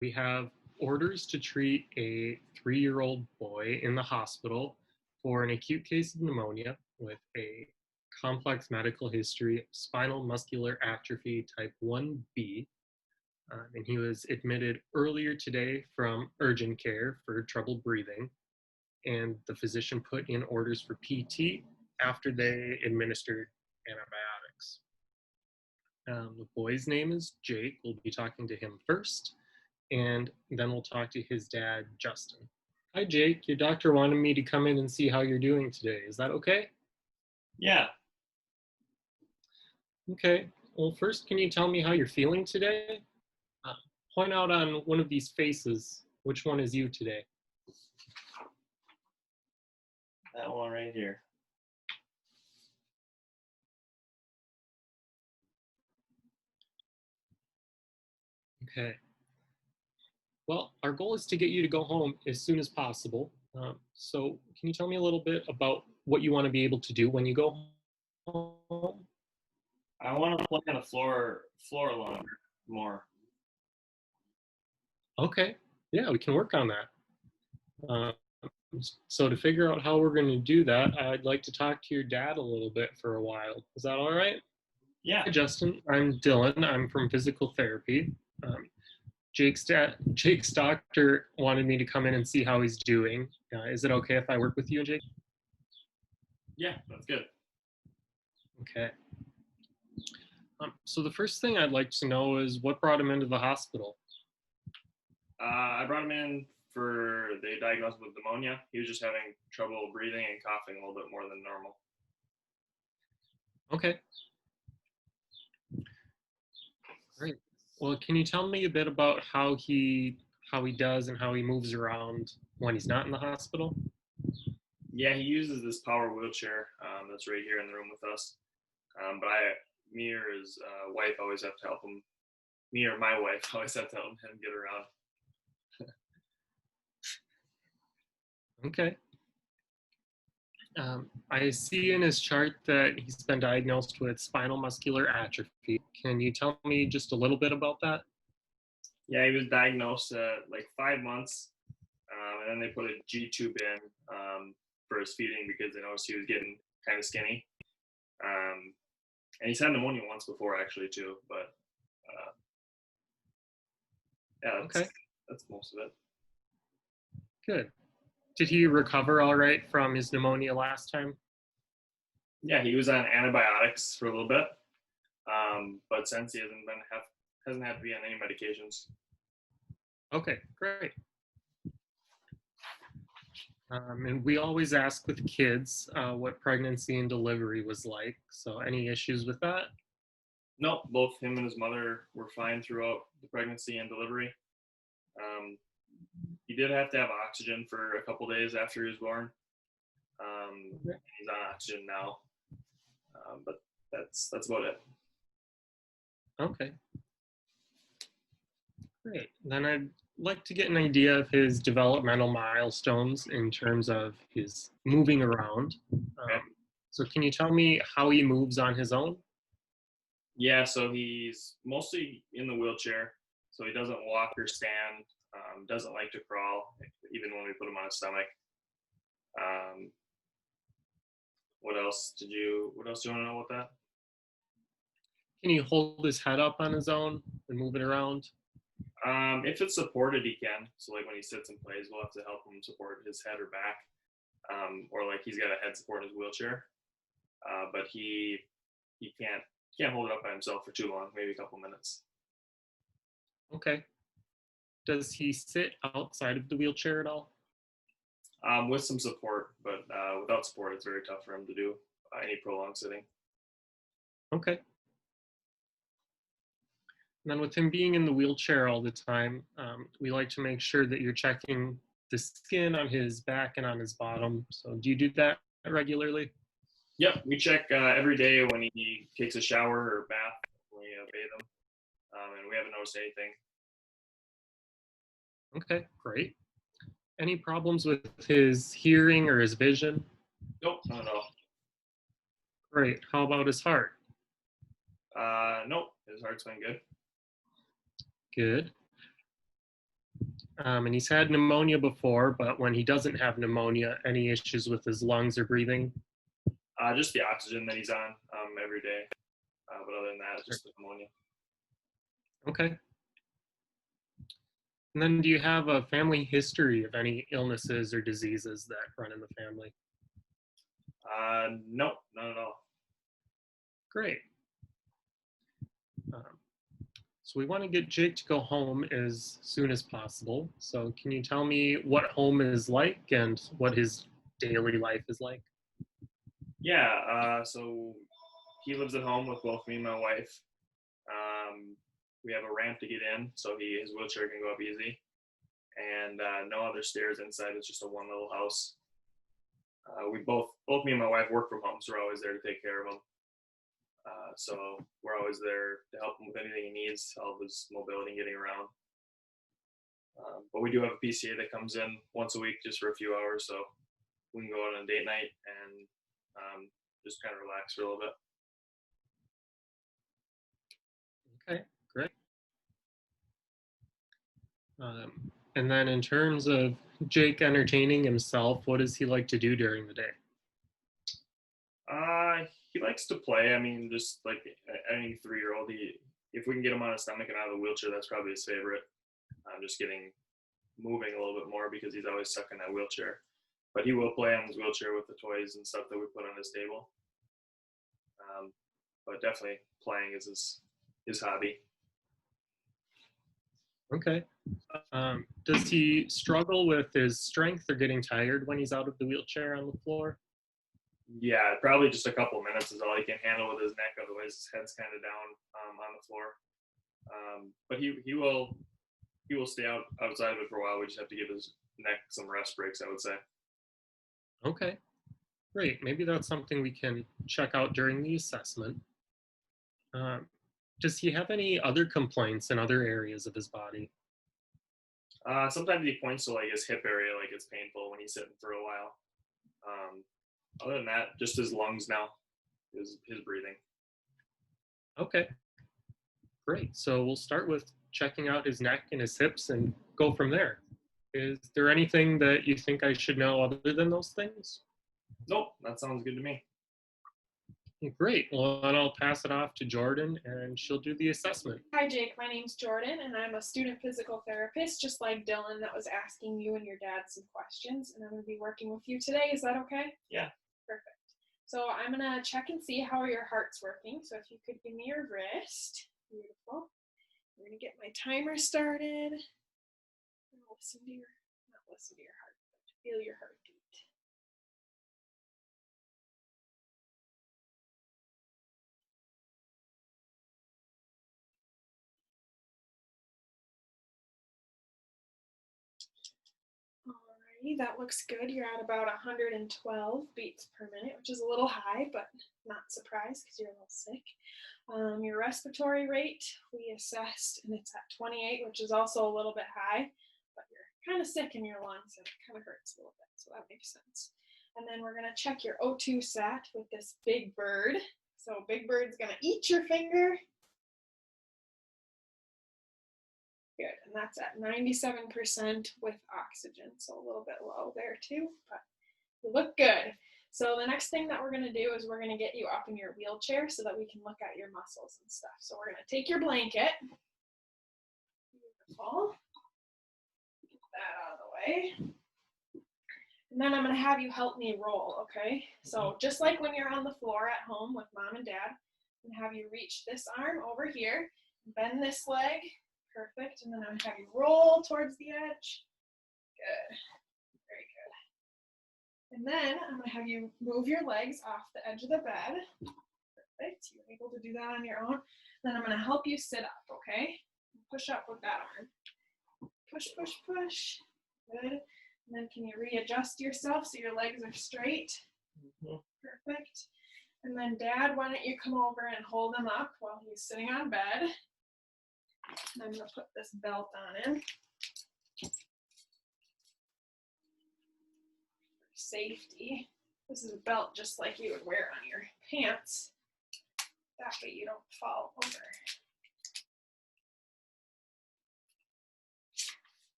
We have orders to treat a 3-year-old boy in the hospital for an acute case of pneumonia with a complex medical history of spinal muscular atrophy type 1B. And he was admitted earlier today from urgent care for trouble breathing. And the physician put in orders for PT after they administered antibiotics. The boy's name is Jake. We'll be talking to him first, and then we'll talk to his dad, Justin. Hi, Jake. Your doctor wanted me to come in and see how you're doing today. Is that okay? Yeah. Okay. Well, first, can you tell me how you're feeling today? Uh, Point out on one of these faces. Which one is you today? That one right here. Okay. Well, our goal is to get you to go home as soon as possible. So can you tell me a little bit about what you want to be able to do when you go home? I want to play on the floor longer, more. Okay. Yeah, we can work on that. So to figure out how we're going to do that, I'd like to talk to your dad a little bit for a while. Is that all right? Yeah. Hi, Justin. I'm Dylan. I'm from physical therapy. Jake's doctor wanted me to come in and see how he's doing. Is it okay if I work with you, Jake? Yeah, that's good. Okay. So the first thing I'd like to know is what brought him into the hospital? I brought him in for they diagnosed him with pneumonia. He was just having trouble breathing and coughing a little bit more than normal. Okay. Great. Well, can you tell me a bit about how he does and how he moves around when he's not in the hospital? Yeah, he uses this power wheelchair that's right here in the room with us. But me or his wife always have to help him. Me or my wife always have to help him get around. Okay. I see in his chart that he's been diagnosed with spinal muscular atrophy. Can you tell me just a little bit about that? Yeah, he was diagnosed at like 5 months, and then they put a G tube in for his feeding because they noticed he was getting kind of skinny. And he's had pneumonia once before actually too, but yeah, Okay, that's most of it. good. Did he recover all right from his pneumonia last time? Yeah, he was on antibiotics for a little bit, but since he hasn't had to be on any medications. Okay, great. And we always ask with kids what pregnancy and delivery was like. So any issues with that? Nope, both him and his mother were fine throughout the pregnancy and delivery. Um, he did have to have oxygen for a couple days after he was born. Okay. He's on oxygen now, but that's about it. Okay, great. Then I'd like to get an idea of his developmental milestones in terms of his moving around. Okay. So can you tell me how he moves on his own? Yeah, so he's mostly in the wheelchair, so he doesn't walk or stand. Doesn't like to crawl, even when we put him on his stomach. Um, what else do you want to know about that? Can he hold his head up on his own and move it around? If it's supported, he can. So like when he sits and plays, we'll have to help him support his head or back, or like he's got a head support in his wheelchair. But he can't hold it up by himself for too long, maybe a couple minutes. Okay. Does he sit outside of the wheelchair at all? With some support, but without support, it's very tough for him to do any prolonged sitting. Okay. And then with him being in the wheelchair all the time, we like to make sure that you're checking the skin on his back and on his bottom. So do you do that regularly? Yep, we check every day when he takes a shower or bath. We bathe him, and we haven't noticed anything. Okay, great. Any problems with his hearing or his vision? Nope, not at all. Great. How about his heart? Nope, his heart's been good. Good. And he's had pneumonia before, but when he doesn't have pneumonia, any issues with his lungs or breathing? Just the oxygen that he's on every day. But other than that, just the pneumonia. Okay. And then do you have a family history of any illnesses or diseases that run in the family? No, not at all. Great. Um, so we want to get Jake to go home as soon as possible. So can you tell me what home is like and what his daily life is like? Yeah, so he lives at home with both me and my wife. We have a ramp to get in, so his wheelchair can go up easy, and no other stairs inside. It's just a one little house. We both me and my wife work from home, so we're always there to take care of him. So we're always there to help him with anything he needs, help his mobility and getting around. But we do have a PCA that comes in once a week just for a few hours, so we can go out on a date night and just kind of relax for a little bit. Okay, great. And then in terms of Jake entertaining himself, what does he like to do during the day? He likes to play. I mean, just like any 3-year-old, if we can get him on his stomach and out of the wheelchair, that's probably his favorite. Just getting moving a little bit more because he's always stuck in that wheelchair. But he will play on his wheelchair with the toys and stuff that we put on his table. But definitely playing is his hobby. Okay. Does he struggle with his strength or getting tired when he's out of the wheelchair on the floor? Yeah, probably just a couple minutes is all he can handle with his neck. Otherwise, his head's kind of down on the floor. But he will stay outside of it for a while. We just have to give his neck some rest breaks, I would say. Okay, great. Maybe that's something we can check out during the assessment. Does he have any other complaints in other areas of his body? Sometimes he points to like his hip area, like it's painful when he's sitting for a while. Other than that, just his lungs now, his breathing. Okay, great. So we'll start with checking out his neck and his hips and go from there. Is there anything that you think I should know other than those things? Nope, that sounds good to me. Great. Well, then I'll pass it off to Jordan and she'll do the assessment. Hi, Jake. My name's Jordan, and I'm a student physical therapist, just like Dylan that was asking you and your dad some questions, and I'm going to be working with you today. Is that okay? Yeah. Perfect. So I'm going to check and see how your heart's working. So if you could give me your wrist. Beautiful. I'm going to get my timer started. Not listen to your heart, but feel your heartbeat. Alrighty, that looks good. You're at about 112 beats per minute, which is a little high, but not surprised because you're a little sick. Your respiratory rate we assessed, and it's at 28, which is also a little bit high, but you're kind of sick in your lungs, and it kind of hurts a little bit, so that makes sense. And then we're going to check your O2 sat with this Big Bird. So Big Bird's going to eat your finger. Good, and that's at 97% with oxygen, so a little bit low there too, but you look good. So the next thing that we're going to do is we're going to get you up in your wheelchair so that we can look at your muscles and stuff. So we're going to take your blanket. Beautiful. Get that out of the way. And then I'm going to have you help me roll, okay? So just like when you're on the floor at home with mom and dad, I'm going to have you reach this arm over here, bend this leg. Perfect. And then I'm going to have you roll towards the edge. Good. Very good. And then I'm going to have you move your legs off the edge of the bed. Perfect. You're able to do that on your own. Then I'm going to help you sit up, okay? Push up with that arm. Push, push, push. Good. And then can you readjust yourself so your legs are straight? Perfect. And then Dad, why don't you come over and hold him up while he's sitting on bed. And I'm going to put this belt on him. For safety. This is a belt just like you would wear on your pants. That way you don't fall over.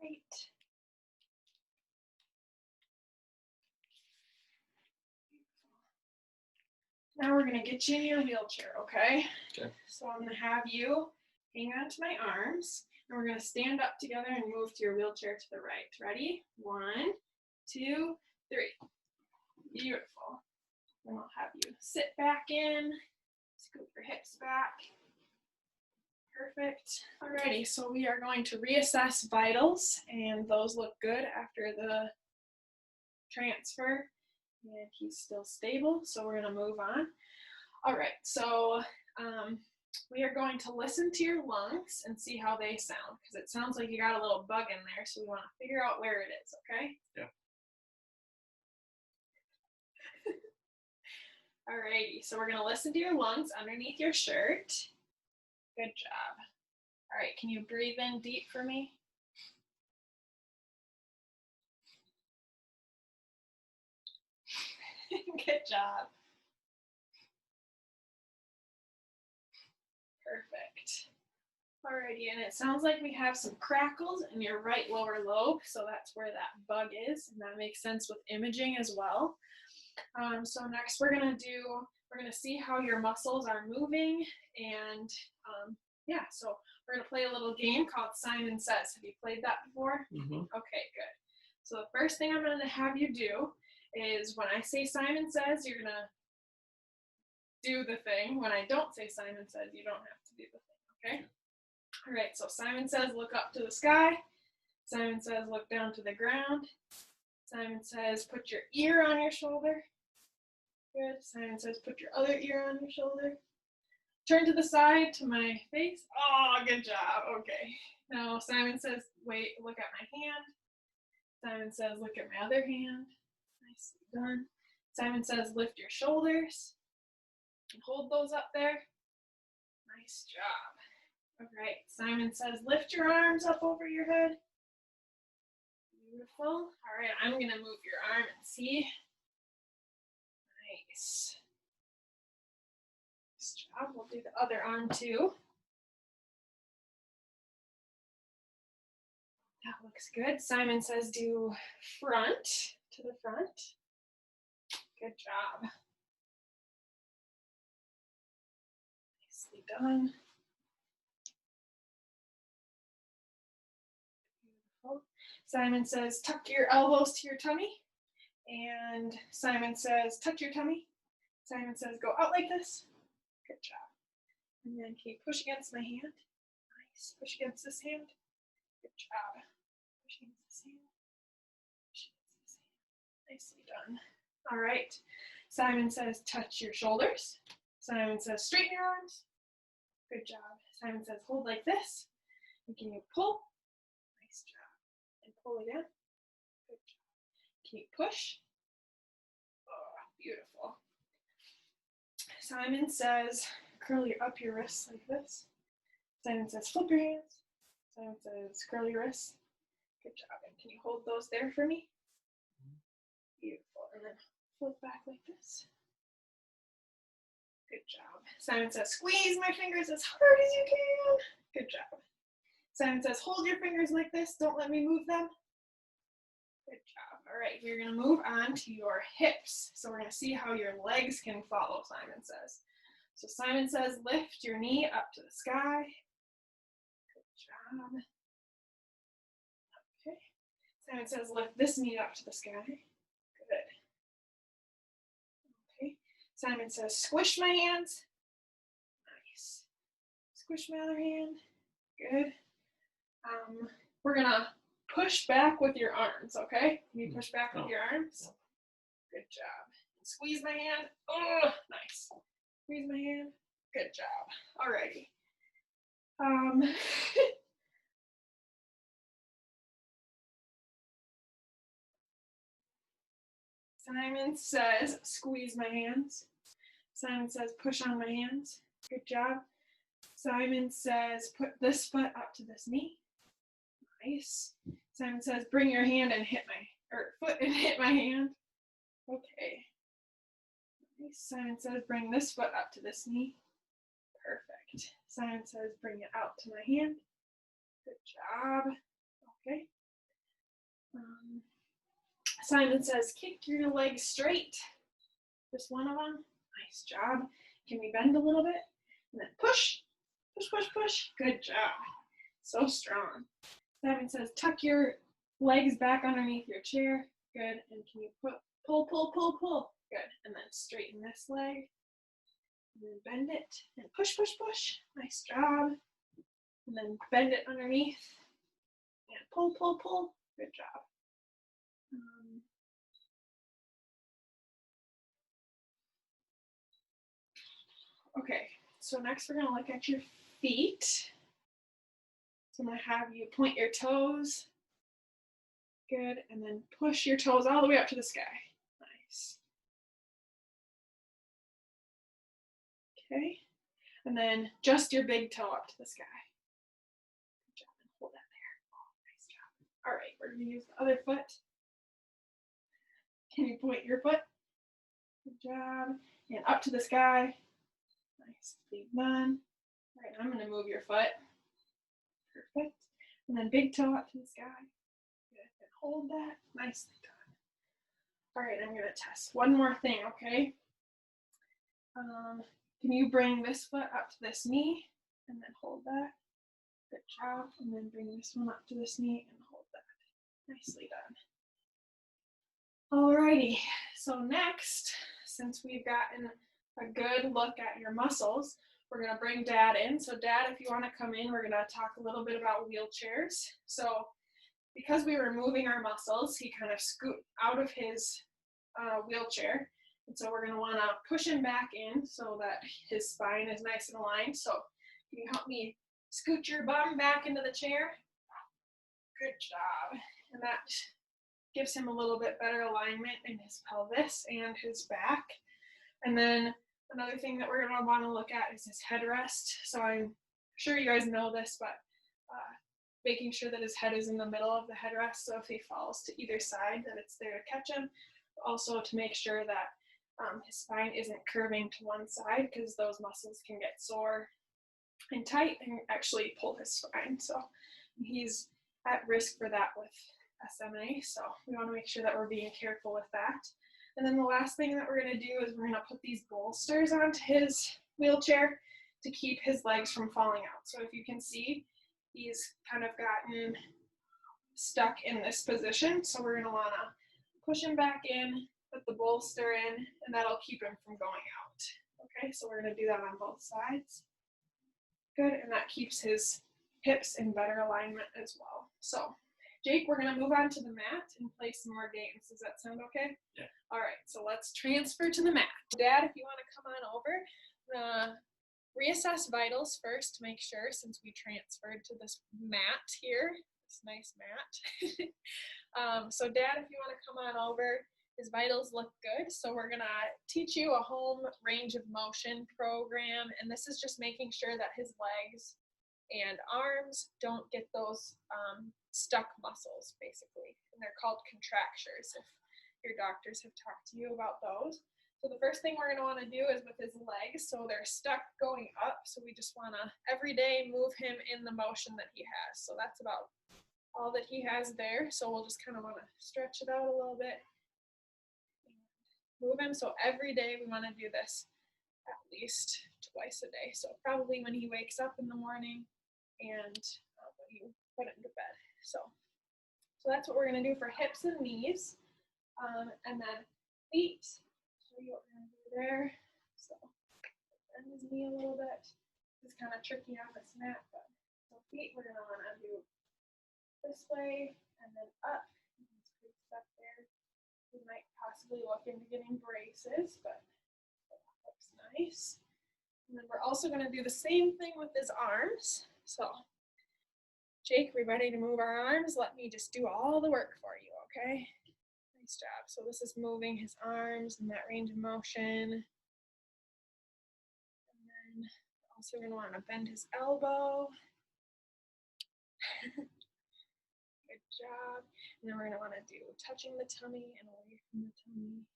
Right. Now we're gonna get you in your wheelchair, okay? Okay. So I'm gonna have you hang on to my arms, and we're gonna stand up together and move to your wheelchair to the right. Ready? 1, 2, 3. Beautiful. Then I'll have you sit back in, scoop your hips back. Perfect. Alrighty, so we are going to reassess vitals, and those look good after the transfer. And he's still stable, so we're gonna move on. All right, so we are going to listen to your lungs and see how they sound, because it sounds like you got a little bug in there, so we want to figure out where it is, okay? Yeah. Alrighty, so we're gonna listen to your lungs underneath your shirt. Good job. All right, can you breathe in deep for me? Good job. Perfect. Alrighty, and it sounds like we have some crackles in your right lower lobe, so that's where that bug is, and that makes sense with imaging as well. So next we're gonna see how your muscles are moving, and yeah, so we're gonna play a little game called Simon Says. Have you played that before? Mm-hmm. Okay, good. So the first thing I'm gonna have you do is when I say Simon Says, you're gonna do the thing. When I don't say Simon Says, you don't have to do the thing, okay? All right, so Simon says look up to the sky. Simon says look down to the ground. Simon says put your ear on your shoulder. Good. Simon says put your other ear on your shoulder. Turn to the side to my face. Oh, good job. Okay. Now Simon says wait, look at my hand. Simon says look at my other hand. Nicely done. Simon says lift your shoulders. Hold those up there. Nice job. All right. Simon says lift your arms up over your head. Beautiful. All right, I'm gonna move your arm and see. Nice. Nice job. We'll do the other arm too. That looks good. Simon says do front to the front. Good job. Nicely done. Beautiful. Simon says tuck your elbows to your tummy. And Simon says touch your tummy. Simon says go out like this. Good job. And then can you push against my hand? Nice. Push against this hand. Good job. Push against this hand. Push against this hand. Nicely done. All right. Simon says touch your shoulders. Simon says straighten your arms. Good job. Simon says hold like this. And can you pull? Nice job. And pull again. Good job. Can you push? Oh, beautiful. Simon says curl up your wrists like this. Simon says flip your hands. Simon says curl your wrists. Good job. And can you hold those there for me? Beautiful. And then flip back like this. Good job. Simon says squeeze my fingers as hard as you can. Good job. Simon says hold your fingers like this. Don't let me move them. Good job. All right, we're going to move on to your hips. So we're going to see how your legs can follow, Simon says. So Simon says lift your knee up to the sky. Good job. Okay. Simon says lift this knee up to the sky. Good. Okay. Simon says squish my hands. Nice. Squish my other hand. Good. We're going to push back with your arms, okay? Can you push back with your arms? Good job. Squeeze my hand. Oh, nice. Squeeze my hand. Good job. Alrighty. Simon says squeeze my hands. Simon says push on my hands. Good job. Simon says put this foot up to this knee. Nice. Simon says bring your hand and hit my foot and hit my hand. Okay. Nice. Simon says bring this foot up to this knee. Perfect. Simon says bring it out to my hand. Good job. Okay. Simon says, kick your legs straight. Just one of them. Nice job. Can we bend a little bit? And then push, push, push, push. Good job. So strong. Simon says, tuck your legs back underneath your chair. Good. And can you pull, pull, pull, pull. Good. And then straighten this leg. And then bend it. And push, push, push. Nice job. And then bend it underneath. And pull, pull, pull. Good job. Okay, so next we're going to look at your feet. So I'm going to have you point your toes. Good, and then push your toes all the way up to the sky. Nice. Okay, and then just your big toe up to the sky. Good job, and hold that there. Oh, nice job. All right, we're going to use the other foot. Can you point your foot? Good job. And up to the sky. Nice, big done. All right, I'm going to move your foot. Perfect. And then big toe up to the sky. Good. And hold that. Nicely done. All right, I'm going to test one more thing, okay? Can you bring this foot up to this knee and then hold that? Good job. And then bring this one up to this knee and hold that. Nicely done. All righty. So next, since we've gotten a good look at your muscles, we're going to bring Dad in. So Dad, if you want to come in, we're going to talk a little bit about wheelchairs. So because we were moving our muscles, he kind of scooted out of his wheelchair. And so we're going to want to push him back in so that his spine is nice and aligned. So can you help me scoot your bum back into the chair? Good job. And that gives him a little bit better alignment in his pelvis and his back. And then another thing that we're going to want to look at is his headrest. So I'm sure you guys know this, but making sure that his head is in the middle of the headrest. So if he falls to either side, that it's there to catch him. Also to make sure that his spine isn't curving to one side, because those muscles can get sore and tight and actually pull his spine. So he's at risk for that with SMA. So we want to make sure that we're being careful with that. And then the last thing that we're going to do is we're going to put these bolsters onto his wheelchair to keep his legs from falling out. So if you can see, he's kind of gotten stuck in this position. So we're going to want to push him back in, put the bolster in, and that'll keep him from going out. Okay, so we're going to do that on both sides. Good, and that keeps his hips in better alignment as well. So Jake, we're going to move on to the mat and play some more games. Does that sound okay? Yeah. All right, so let's transfer to the mat. Dad, if you want to come on over, reassess vitals first to make sure, since we transferred to this mat here, this nice mat. So Dad, if you want to come on over, his vitals look good. So we're going to teach you a home range of motion program, and this is just making sure that his legs and arms don't get those stuck muscles, basically. And they're called contractures, if your doctors have talked to you about those. So the first thing we're going to want to do is with his legs. So they're stuck going up. So we just want to, every day, move him in the motion that he has. So that's about all that he has there. So we'll just kind of want to stretch it out a little bit. Move him. So every day we want to do this at least twice a day. So probably when he wakes up in the morning and when you put him to bed. So that's what we're going to do for hips and knees. And then feet. Show you what we're going to do there. So bend his knee a little bit. This is kind of tricky on this mat, but so feet we're going to want to do this way and then up. It's pretty stuck there. We might possibly look into getting braces, but that looks nice. And then we're also going to do the same thing with his arms. So Jake, we ready to move our arms? Let me just do all the work for you, okay? Nice job. So this is moving his arms in that range of motion. And then also going to want to bend his elbow. Good job. And then we're going to want to do touching the tummy and away from the tummy.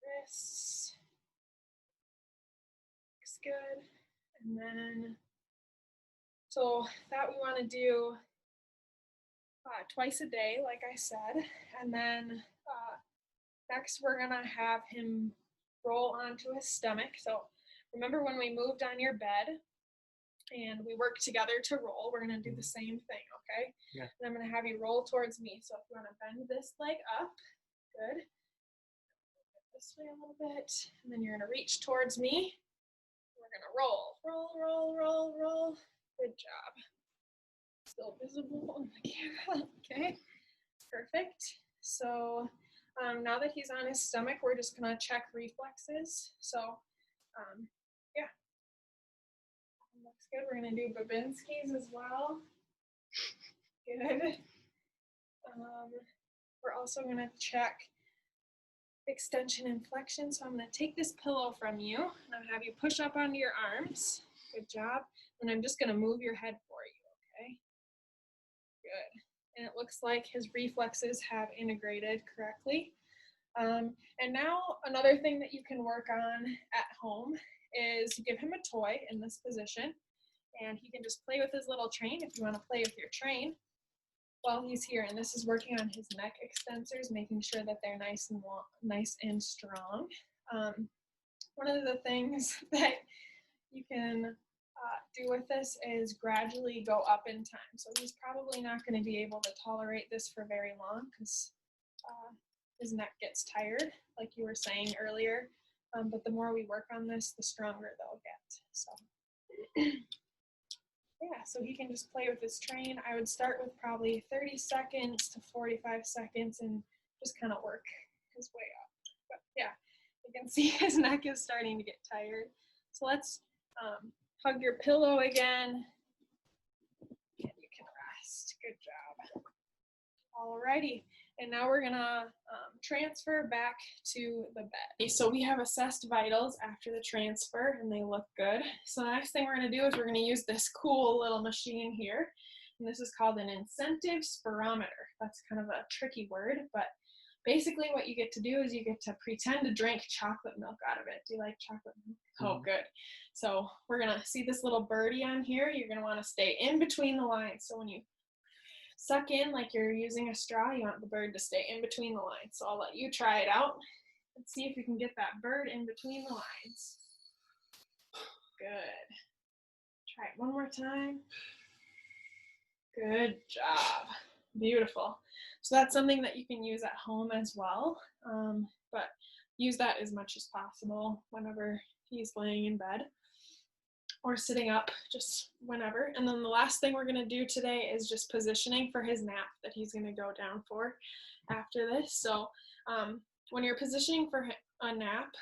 Wrists. Looks good. And then, so that we want to do twice a day, like I said. And then next we're gonna have him roll onto his stomach. So remember when we moved on your bed and we worked together to roll, we're gonna do the same thing, okay? Yeah. And I'm gonna have you roll towards me. So if you wanna bend this leg up, good. This way a little bit, and then you're gonna reach towards me. We're gonna roll, roll, roll, roll, roll. Good job. Still visible on the camera, okay? Perfect. So now that he's on his stomach, we're just gonna check reflexes. So yeah, looks good. We're gonna do Babinski's as well. Good. We're also gonna check extension and flexion. So I'm gonna take this pillow from you and I'll have you push up onto your arms. Good job. And I'm just gonna move your head for you, okay? Good. And it looks like his reflexes have integrated correctly. And now another thing that you can work on at home is give him a toy in this position, and he can just play with his little train if you want to play with your train while he's here. And this is working on his neck extensors, making sure that they're nice and long, nice and strong. One of the things that you can do with this is gradually go up in time. So he's probably not going to be able to tolerate this for very long because his neck gets tired, like you were saying earlier. But the more we work on this, the stronger they'll get. So yeah, so he can just play with his train. I would start with probably 30 seconds to 45 seconds and just kind of work his way up. But yeah, you can see his neck is starting to get tired. So let's hug your pillow again, and you can rest. Good job. Alrighty, and now we're gonna transfer back to the bed. So we have assessed vitals after the transfer, and they look good. So the next thing we're gonna do is we're gonna use this cool little machine here, and this is called an incentive spirometer. That's kind of a tricky word, but basically what you get to do is you get to pretend to drink chocolate milk out of it. Do you like chocolate milk? Oh, good. So we're gonna see this little birdie on here. You're gonna wanna stay in between the lines. So when you suck in like you're using a straw, you want the bird to stay in between the lines. So I'll let you try it out. Let's see if you can get that bird in between the lines. Good. Try it one more time. Good job. Beautiful. So that's something that you can use at home as well, but use that as much as possible whenever he's laying in bed or sitting up, just whenever. And then the last thing we're gonna do today is just positioning for his nap that he's gonna go down for after this. So when you're positioning for a nap,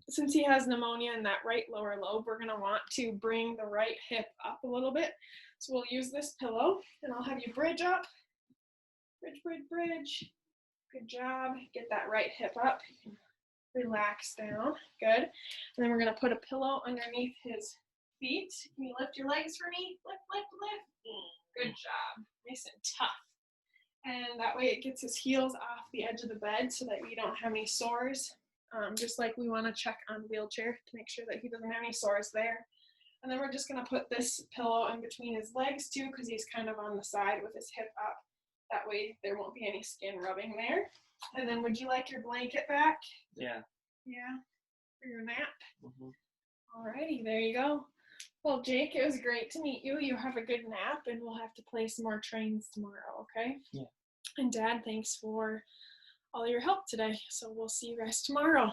since he has pneumonia in that right lower lobe, we're gonna want to bring the right hip up a little bit. So we'll use this pillow, and I'll have you bridge up. Bridge, bridge, bridge. Good job. Get that right hip up. Relax down. Good. And then we're going to put a pillow underneath his feet. Can you lift your legs for me? Lift, lift, lift. Good job. Nice and tough. And that way it gets his heels off the edge of the bed so that we don't have any sores. Just like we want to check on the wheelchair to make sure that he doesn't have any sores there. And then we're just going to put this pillow in between his legs too, because he's kind of on the side with his hip up. That way there won't be any skin rubbing there. And then would you like your blanket back? Yeah. Yeah, for your nap? Mm-hmm. Alrighty, there you go. Well, Jake, it was great to meet you. You have a good nap, and we'll have to play some more trains tomorrow, okay? Yeah. And Dad, thanks for all your help today. So we'll see you guys tomorrow.